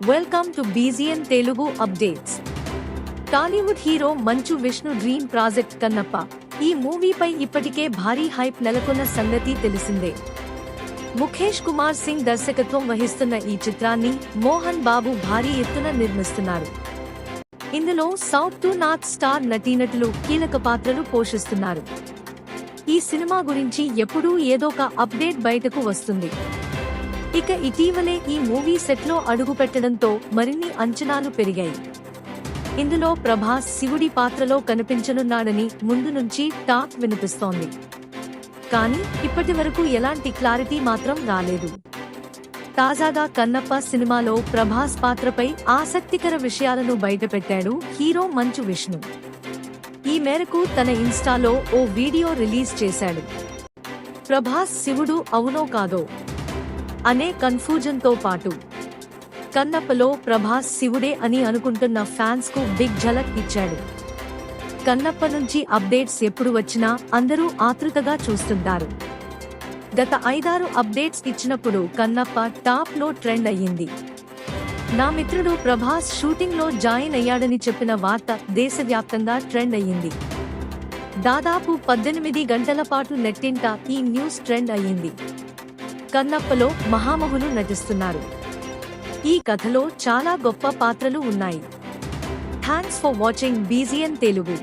Welcome to బీజీఎన్ Telugu updates. Tollywood hero Manchu Vishnu dream project Kannappa ఈ మూవీపై ఇప్పటికే భారీ హైప్ నెలకొన్న సంగతి తెలిసిందే. ముఖేష్ కుమార్ సింగ్ దర్శకత్వం వహిస్తున్న ఈ చిత్రాన్ని మోహన్ బాబు భారీ ఎత్తున నిర్మిస్తున్నారు. ఇందులో సౌత్ టు నార్త్ స్టార్ నటీనటులు కీలక పాత్రలు పోషిస్తున్నారు. ఈ సినిమా గురించి ఎప్పుడూ ఏదోక అప్డేట్ బయటకు వస్తుంది. ఇక ఇటీవలే ఈ మూవీ సెట్లో అడుగుపెట్టడంతో మరిన్ని అంచనాలు పెరిగాయి. ఇందులో ప్రభాస్ శివుడి పాత్రలో కనిపించనున్నాడని ముందు నుంచి టాక్ వినిపిస్తోంది. కానీ ఇప్పటివరకు ఎలాంటి క్లారిటీ మాత్రం రాలేదు. తాజాగా కన్నప్ప సినిమాలో ప్రభాస్ పాత్రపై ఆసక్తికర విషయాలను బయటపెట్టాడు హీరో మంచు విష్ణు. ఈ మేరకు తన ఇన్స్టాలో ఓ వీడియో రిలీజ్ చేశాడు. ప్రభాస్ శివుడు అవునో కాదో అనే కన్ఫ్యూజన్తో పాటు కన్నప్పలో ప్రభాస్ శివుడే అని అనుకుంటున్న ఫ్యాన్స్ కు బిగ్ ఝలక్ ఇచ్చాడు. కన్నప్ప నుంచి అప్డేట్స్ ఎప్పుడు వచ్చినా అందరూ ఆతృతగా చూస్తుంటారు. గత 5-6 అప్డేట్స్ ఇచ్చినప్పుడు కన్నప్ప టాప్ లో ట్రెండ్ అయ్యింది. నా మిత్రుడు ప్రభాస్ షూటింగ్ లో జాయిన్ అయ్యాడని చెప్పిన వార్త దేశవ్యాప్తంగా ట్రెండ్ అయ్యింది. దాదాపు 18 గంటల పాటు నెట్టింట ఈ న్యూస్ ట్రెండ్ అయ్యింది. కన్నప్పలో మహామహులు నటిస్తున్నారు. ఈ కథలో చాలా గొప్ప పాత్రలు ఉన్నాయి. Thanks for watching బీజీఎన్ Telugu.